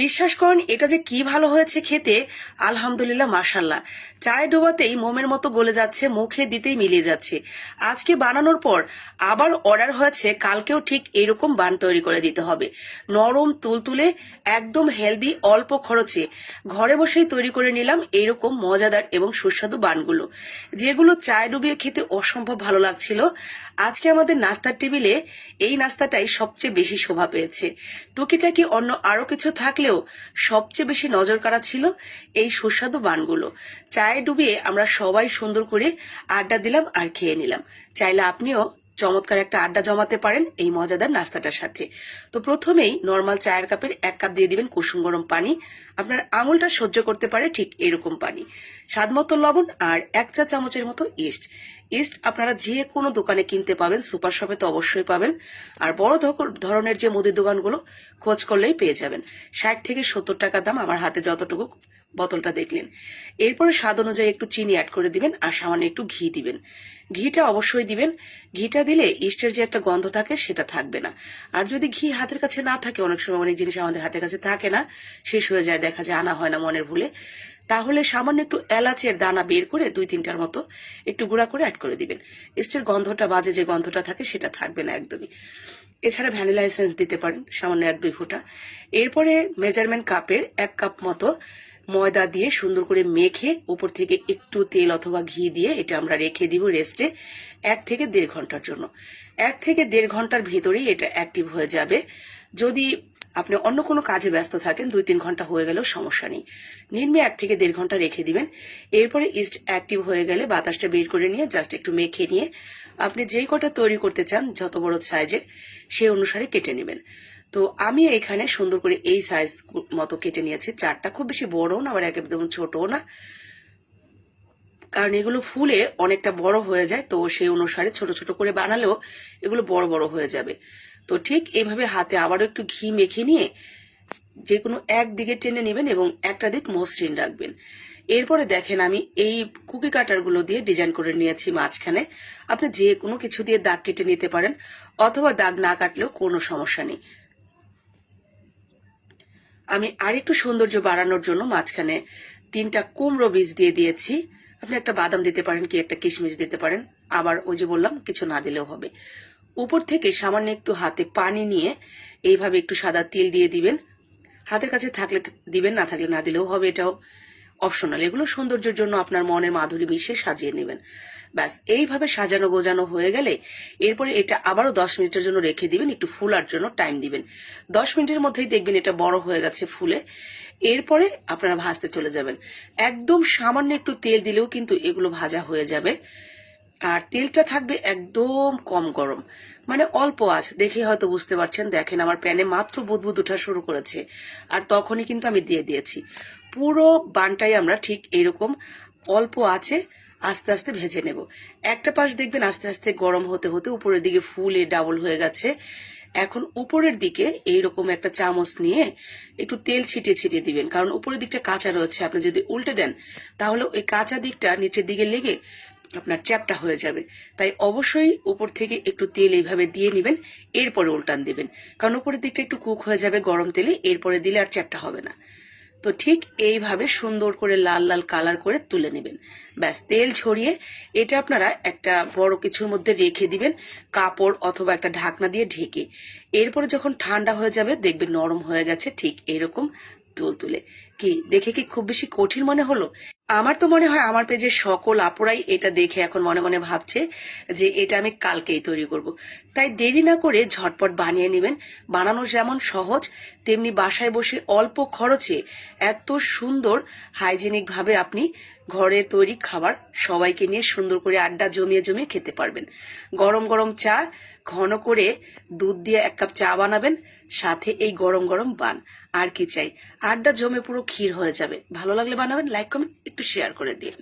বিশ্বাস করেন এটা যে কি ভালো হয়েছে খেতে। আলহামদুলিল্লাহ, মাশাল্লাহ। চায়ে ডোবাতেই মোমের মতো গলে যাচ্ছে, মুখে দিতেই মিলিয়ে যাচ্ছে। আজকে বানানোর পর আবার অর্ডার হয়েছে, কালকেও ঠিক এরকম বান তৈরি করে দিতে হবে। নরম তুলতুলে, একদম হেলদি, অল্প খরচে ঘরে বসেই তৈরি করে নিলাম এরকম মজাদার এবং সুস্বাদু বানগুলো, যেগুলো চায়ে ডুবিয়ে খেতে অসম্ভব ভালো লাগছিল। আজকে আমাদের নাস্তার টেবিলে এই নাস্তাটাই সবচেয়ে বেশি শোভা পেয়েছে। টুকিটাকি অন্য আরো কিছু থাকলেও সবচেয়ে বেশি নজর কাড়া ছিল এই সুস্বাদু বানগুলো। চায়ে ডুবিয়ে আমরা সবাই সুন্দর করে আড্ডা দিলাম আর খেয়ে নিলাম। চাইলে আপনিও চমৎকার একটা আড্ডা জমাতে পারেন এই মজাদার নাস্তাটার সাথে। তো প্রথমেই নর্মাল চায়ের কাপের 1 কাপ দিয়ে দিবেন কুসুম গরম পানি। আপনার আঙুলটা সহ্য করতে পারে ঠিক এরকম পানি। স্বাদ মতো লবণ আর 1 চা চামচের মতো ইস্ট। ইস্ট আপনারা যে কোনো দোকানে কিনতে পাবেন, সুপার শপে তো অবশ্যই পাবেন। আর বড় ধরনের যে মুদির দোকানগুলো খোঁজ করলেই পেয়ে যাবেন। 60 থেকে 70 টাকা দাম, আমার হাতে যতটুকু বোতলটা দেখলেন। এরপরে স্বাদ অনুযায়ী একটু চিনি অ্যাড করে দিবেন আর সামান্য একটু ঘি দিবেন। ঘিটা অবশ্যই দিবেন। ঘিটা দিলে ইস্টের যে একটা গন্ধ থাকে সেটা থাকবে না। আর যদি ঘি হাতের কাছে না থাকে, অনেক সময় অনেক জিনিস আমাদের হাতের কাছে থাকে না, শেষ হয়ে যায়, দেখা যায় আনা হয় না মনের ভুলে, তাহলে সামান্য একটু এলাচের দানা বের করে 2-3টার মতো একটু গুঁড়া করে অ্যাড করে দিবেন। ইস্টের গন্ধটা, বাজে যে গন্ধটা থাকে সেটা থাকবে না একদমই। এছাড়া ভ্যানিলা এসেন্স দিতে পারেন সামান্য 1-2 ফোঁটা। এরপরে মেজারমেন্ট কাপের 1 কাপ মতো ময়দা দিয়ে সুন্দর করে মেখে উপর থেকে একটু তেল অথবা ঘি দিয়ে এটা আমরা রেখে দিব রেস্টে 1 থেকে 1.5 ঘন্টার জন্য। 1 থেকে 1.5 ঘন্টার ভিতরেই এটা অ্যাক্টিভ হয়ে যাবে। যদি আপনি অন্য কোনো কাজে ব্যস্ত থাকেন, 2-3 ঘন্টা হয়ে গেলেও সমস্যা নেই। নিম্নে 1 থেকে 1.5 ঘন্টা রেখে দিবেন। এরপরে ইস্ট অ্যাক্টিভ হয়ে গেলে বাতাসটা বের করে নিয়ে জাস্ট একটু মেখে নিয়ে আপনি যেই কটা তৈরি করতে চান, যত বড় সাইজের, সেই অনুসারে কেটে নেবেন। তো আমি এখানে সুন্দর করে এই সাইজ মতো কেটে নিয়েছি। 4টা, খুব বেশি বড়ও না আবার একদম ছোটও না, কারণ এগুলো ফুলে অনেকটা বড় হয়ে যায়। তো সেই অনুসারে ছোট ছোট করে বানালেও এগুলো বড় বড় হয়ে যাবে। তো ঠিক এইভাবে হাতে আবারও একটু ঘি মেখে নিয়ে যে কোনো একদিকে টেনে নেবেন এবং একটা দিক মসৃণ রাখবেন। এরপরে দেখেন আমি এই কুকি কাটারগুলো দিয়ে ডিজাইন করে নিয়েছি মাঝখানে। আপনি যে কোনো কিছু দিয়ে দাগ কেটে নিতে পারেন, অথবা দাগ না কাটলেও কোনো সমস্যা নেই। আমি আরেকটু সৌন্দর্য বাড়ানোর জন্য মাঝখানে 3টা কুমড়ো বীজ দিয়ে দিয়েছি। আপনি একটা বাদাম দিতে পারেন, কি একটা কিশমিশ দিতে পারেন, আবার ওই যে বললাম কিছু না দিলেও হবে। উপর থেকে সামান্য একটু হাতে পানি নিয়ে এইভাবে একটু সাদা তিল দিয়ে দিবেন। হাতের কাছে থাকলে দিবেন, না থাকলে না দিলেও হবে, এটাও অপশনাল। এগুলো সৌন্দর্যের জন্য আপনার মনের মাধুরী মিশিয়ে সাজিয়ে নেবেন। ব্যাস এইভাবে সাজানো গোজানো হয়ে গেলে এরপরে এটা আবারও 10 মিনিটের জন্য রেখে দিবেন, একটু ফুলার জন্য টাইম দিবেন। 10 মিনিটের মধ্যেই দেখবেন এটা বড় হয়ে গেছে ফুলে। এরপরে আপনারা ভাজতে চলে যাবেন। একদম সামান্য একটু তেল দিলেও কিন্তু এগুলো ভাজা হয়ে যাবে। আর তেলটা থাকবে একদম কম গরম, মানে অল্প আঁচ। দেখে হয়তো বুঝতে পারছেন, দেখেন আমার প্যানে মাত্র বুদবুদ ওঠা শুরু করেছে, আর তখনই কিন্তু আমি দিয়ে দিয়েছি। পুরো বানটাই আমরা ঠিক এরকম অল্প আঁচে আস্তে আস্তে ভেজে নেব। একটা পাশ দেখবেন আস্তে আস্তে গরম হতে হতে উপরের দিকে ফুলে ডাবল হয়ে গেছে। এখন উপরের দিকে এইরকম একটা চামচ নিয়ে একটু তেল ছিটিয়ে ছিটিয়ে দিবেন, কারণ উপরের দিকটা কাঁচা রয়েছে। আপনি যদি উল্টে দেন তাহলে ওই কাঁচা দিকটা নিচের দিকে লেগে আপনার চ্যাপটা হয়ে যাবে। তাই অবশ্যই উপর থেকে একটু তেল এইভাবে দিয়ে নেবেন, এরপরে উল্টান দিবেন, কারণ উপরের দিকটা একটু কুক হয়ে যাবে গরম তেলে, এরপরে দিলে আর চ্যাপটা হবে না। তো ঠিক এইভাবে সুন্দর করে লাল লাল কালার করে তুলে নেবেন। ব্যাস তেল ঝরিয়ে এটা আপনারা একটা বড় কিছুর মধ্যে রেখে দিবেন, কাপড় অথবা একটা ঢাকনা দিয়ে ঢেকে। এরপরে যখন ঠান্ডা হয়ে যাবে দেখবেন নরম হয়ে গেছে, ঠিক এরকম তুলতুলে। কি দেখে কি খুব বেশি কঠিন মনে হলো? আমার তো মনে হয় আমার পেজের সকল আপুরাই এটা দেখে এখন মনে মনে ভাবছে যে এটা আমি কালকেই তৈরি করব। তাই দেরি না করে ঝটপট বানিয়ে নেবেন। বানানো যেমন সহজ, তেমনি বাসায় বসে অল্প খরচে এত সুন্দর হাইজেনিক ভাবে আপনি ঘরে তৈরি খাবার সবাইকে নিয়ে সুন্দর করে আড্ডা জমিয়ে জমিয়ে খেতে পারবেন। গরম গরম চা, ঘন করে দুধ দিয়ে 1 কাপ চা বানাবেন, সাথে এই গরম গরম বান। আর কি চাই? আড্ডা জমে পুরো ক্ষীর হয়ে যাবে। ভালো লাগলে বানাবেন, লাইক কমেন্ট একটু শেয়ার করে দিন।